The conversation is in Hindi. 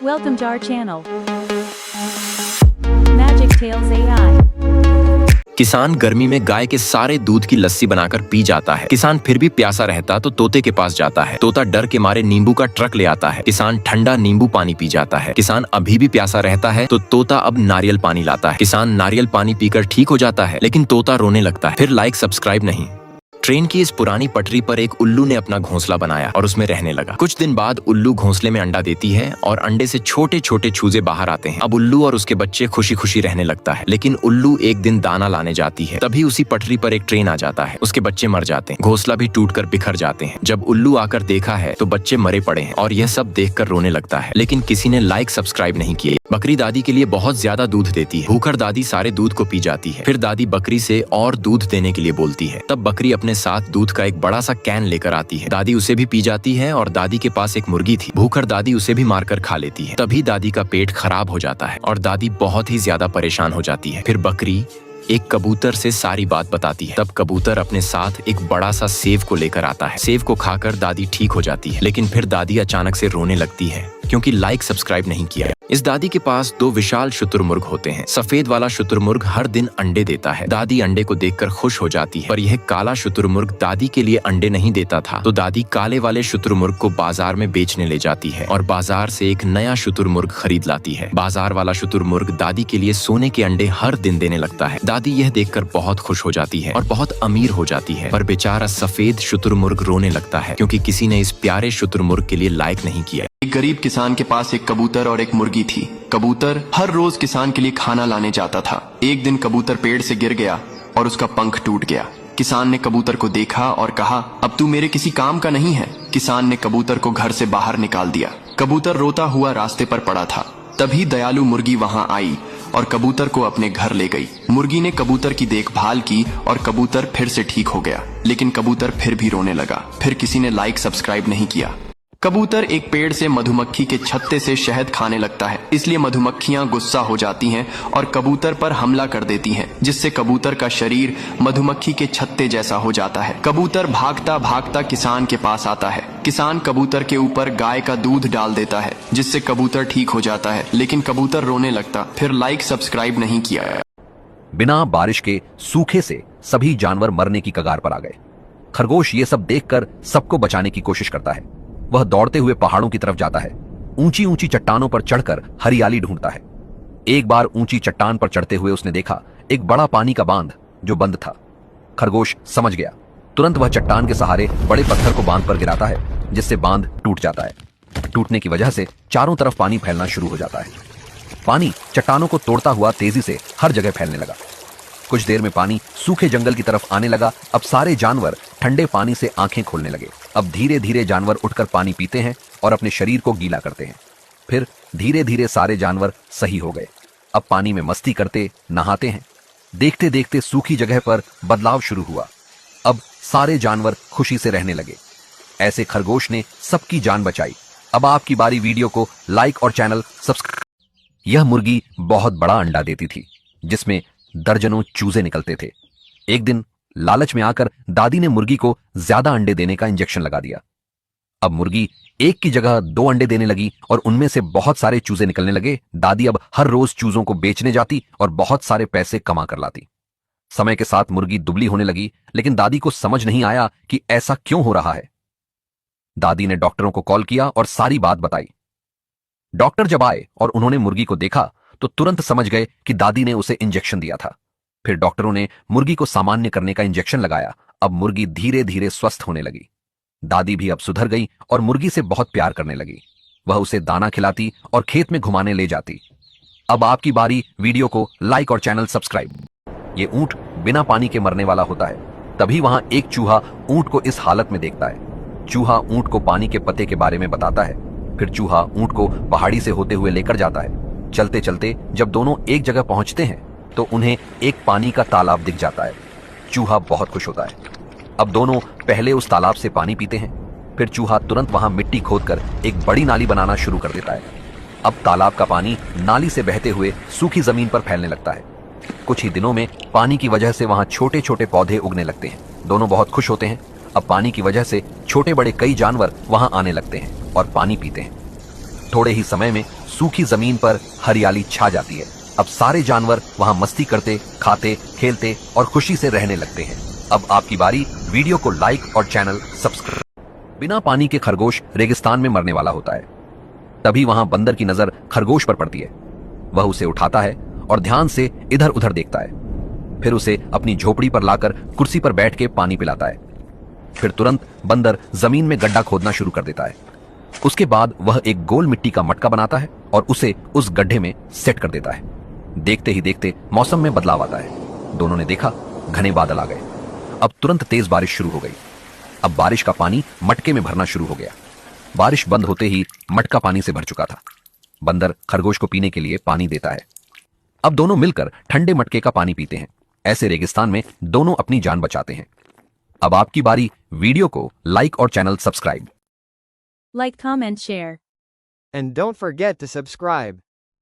Welcome to our channel. Magic Tales AI. किसान गर्मी में गाय के सारे दूध की लस्सी बनाकर पी जाता है। किसान फिर भी प्यासा रहता तो तोते के पास जाता है। तोता डर के मारे नींबू का ट्रक ले आता है। किसान ठंडा नींबू पानी पी जाता है। किसान अभी भी प्यासा रहता है तो तोता अब नारियल पानी लाता है। किसान नारियल पानी पीकर ठीक हो जाता है, लेकिन तोता रोने लगता है। फिर लाइक सब्सक्राइब नहीं। ट्रेन की इस पुरानी पटरी पर एक उल्लू ने अपना घोंसला बनाया और उसमें रहने लगा। कुछ दिन बाद उल्लू घोंसले में अंडा देती है और अंडे से छोटे छोटे चूजे बाहर आते हैं। अब उल्लू और उसके बच्चे खुशी खुशी रहने लगता है, लेकिन उल्लू एक दिन दाना लाने जाती है। तभी उसी पटरी पर एक ट्रेन आ जाता है। उसके बच्चे मर जाते हैं। घोंसला भी टूटकर बिखर जाते हैं। जब उल्लू आकर देखा है तो बच्चे मरे पड़े हैं और यह सब देखकर रोने लगता है, लेकिन किसी ने लाइक सब्सक्राइब नहीं किए। बकरी दादी के लिए बहुत ज्यादा दूध देती है। भूखर दादी सारे दूध को पी जाती है। फिर दादी बकरी से और दूध देने के लिए बोलती है। तब बकरी अपने साथ दूध का एक बड़ा सा कैन लेकर आती है। दादी उसे भी पी जाती है और दादी के पास एक मुर्गी थी। भूखर दादी उसे भी मारकर खा लेती है। तभी दादी का पेट खराब हो जाता है और दादी बहुत ही ज्यादा परेशान हो जाती है। फिर बकरी एक कबूतर से सारी बात बताती है। तब कबूतर अपने साथ एक बड़ा सा सेब को लेकर आता है। सेब को खाकर दादी ठीक हो जाती है, लेकिन फिर दादी अचानक से रोने लगती है क्योंकि लाइक सब्सक्राइब नहीं किया। इस दादी के पास दो विशाल शुतुरमुर्ग होते हैं। सफेद वाला शुतुरमुर्ग हर दिन अंडे देता है। दादी अंडे को देखकर खुश हो जाती है, पर यह काला शुतुरमुर्ग दादी के लिए अंडे नहीं देता था। तो दादी काले वाले शुतुरमुर्ग को बाजार में बेचने ले जाती है और बाजार से एक नया शुतुरमुर्ग खरीद लाती है। बाजार वाला शुतुरमुर्ग दादी के लिए सोने के अंडे हर दिन देने लगता है। दादी यह देखकर बहुत खुश हो जाती है और बहुत अमीर हो जाती है, पर बेचारा सफेद शुतुरमुर्ग रोने लगता है क्योंकि किसी ने इस प्यारे शुतुरमुर्ग के लिए लाइक नहीं किया। एक गरीब किसान के पास एक कबूतर और एक मुर्गी थी। कबूतर हर रोज किसान के लिए खाना लाने जाता था। एक दिन कबूतर पेड़ से गिर गया और उसका पंख टूट गया। किसान ने कबूतर को देखा और कहा, अब तू मेरे किसी काम का नहीं है। किसान ने कबूतर को घर से बाहर निकाल दिया। कबूतर रोता हुआ रास्ते पर पड़ा था। तभी दयालु मुर्गी वहां आई और कबूतर को अपने घर ले गई। मुर्गी ने कबूतर की देखभाल की और कबूतर फिर से ठीक हो गया, लेकिन कबूतर फिर भी रोने लगा। फिर किसी ने लाइक सब्सक्राइब नहीं किया। कबूतर एक पेड़ से मधुमक्खी के छत्ते से शहद खाने लगता है, इसलिए मधुमक्खियां गुस्सा हो जाती हैं और कबूतर पर हमला कर देती हैं, जिससे कबूतर का शरीर मधुमक्खी के छत्ते जैसा हो जाता है। कबूतर भागता भागता किसान के पास आता है। किसान कबूतर के ऊपर गाय का दूध डाल देता है, जिससे कबूतर ठीक हो जाता है, लेकिन कबूतर रोने लगता। फिर लाइक सब्सक्राइब नहीं किया। बिना बारिश के सूखे से सभी जानवर मरने की कगार पर आ गए। खरगोश ये सब देखकर सबको बचाने की कोशिश करता है। वह दौड़ते हुए पहाड़ों की तरफ जाता है। ऊंची ऊंची चट्टानों पर चढ़कर हरियाली ढूंढता है। एक बार ऊंची चट्टान पर चढ़ते हुए उसने देखा एक बड़ा पानी का बांध जो बंद था। खरगोश समझ गया। तुरंत वह चट्टान के सहारे बड़े पत्थर को बांध पर गिराता है, जिससे बांध टूट जाता है। टूटने की वजह से चारों तरफ पानी फैलना शुरू हो जाता है। पानी चट्टानों को तोड़ता हुआ तेजी से हर जगह फैलने लगा। कुछ देर में पानी सूखे जंगल की तरफ आने लगा। अब सारे जानवर ठंडे पानी से आंखें खोलने लगे। अब धीरे धीरे जानवर उठकर पानी पीते हैं और अपने शरीर को गीला करते हैं। फिर धीरे धीरे सारे जानवर सही हो गए। अब पानी में मस्ती करते नहाते हैं। देखते देखते सूखी जगह पर बदलाव शुरू हुआ। अब सारे जानवर खुशी से रहने लगे। ऐसे खरगोश ने सबकी जान बचाई। अब आपकी बारी। वीडियो को लाइक और चैनल सब्सक्राइब। यह मुर्गी बहुत बड़ा अंडा देती थी, जिसमें दर्जनों चूजे निकलते थे। एक दिन लालच में आकर दादी ने मुर्गी को ज्यादा अंडे देने का इंजेक्शन लगा दिया। अब मुर्गी एक की जगह 2 अंडे देने लगी और उनमें से बहुत सारे चूजे निकलने लगे। दादी अब हर रोज चूजों को बेचने जाती और बहुत सारे पैसे कमा कर लाती। समय के साथ मुर्गी दुबली होने लगी, लेकिन दादी को समझ नहीं आया कि ऐसा क्यों हो रहा है। दादी ने डॉक्टरों को कॉल किया और सारी बात बताई। डॉक्टर जब आए और उन्होंने मुर्गी को देखा तो तुरंत समझ गए कि दादी ने उसे इंजेक्शन दिया था। फिर डॉक्टरों ने मुर्गी को सामान्य करने का इंजेक्शन लगाया। अब मुर्गी धीरे धीरे स्वस्थ होने लगी। दादी भी अब सुधर गई और मुर्गी से बहुत प्यार करने लगी। वह उसे दाना खिलाती और खेत में घुमाने ले जाती। अब आपकी बारी। वीडियो को लाइक और चैनल सब्सक्राइब। ये ऊंट बिना पानी के मरने वाला होता है। तभी वहां एक चूहा ऊंट को इस हालत में देखता है। चूहा ऊंट को पानी के पते के बारे में बताता है। फिर चूहा ऊंट को पहाड़ी से होते हुए लेकर जाता है। चलते चलते जब दोनों एक जगह पहुंचते हैं तो उन्हें एक पानी का तालाब दिख जाता है। चूहा बहुत खुश होता है। अब दोनों पहले उस तालाब से पानी पीते हैं। फिर चूहा तुरंत वहां मिट्टी खोदकर एक बड़ी नाली बनाना शुरू कर देता है। अब तालाब का पानी नाली से बहते हुए सूखी जमीन पर फैलने लगता है। कुछ ही दिनों में पानी की वजह से वहां छोटे छोटे पौधे उगने लगते हैं। दोनों बहुत खुश होते हैं। अब पानी की वजह से छोटे बड़े कई जानवर वहां आने लगते हैं और पानी पीते हैं। थोड़े ही समय में सूखी जमीन पर हरियाली छा जाती है। अब सारे जानवर वहां मस्ती करते, खाते, खेलते और खुशी से रहने लगते हैं। अब आपकी बारी। वीडियो को लाइक और चैनल सब्सक्राइब। बिना पानी के खरगोश रेगिस्तान में मरने वाला होता है। तभी वहां बंदर की नजर खरगोश पर पड़ती है। वह उसे उठाता है और ध्यान से इधर उधर देखता है। फिर उसे अपनी झोपड़ी पर लाकर कुर्सी पर बैठ के पानी पिलाता है। फिर तुरंत बंदर जमीन में गड्ढा खोदना शुरू कर देता है। उसके बाद वह एक गोल मिट्टी का मटका बनाता है और उसे उस गड्ढे में सेट कर देता है। देखते ही देखते मौसम में बदलाव आता है। दोनों ने देखा, घने बादल आ गए। अब तुरंत तेज बारिश शुरू हो गई। अब बारिश का पानी मटके में भरना शुरू हो गया। बारिश बंद होते ही मटका पानी से भर चुका था। बंदर खरगोश को पीने के लिए पानी देता है। अब दोनों मिलकर ठंडे मटके का पानी पीते हैं। ऐसे रेगिस्तान में दोनों अपनी जान बचाते हैं। अब आपकी बारी। वीडियो को लाइक और channel subscribe. Like, comment, share. And don't forget to subscribe.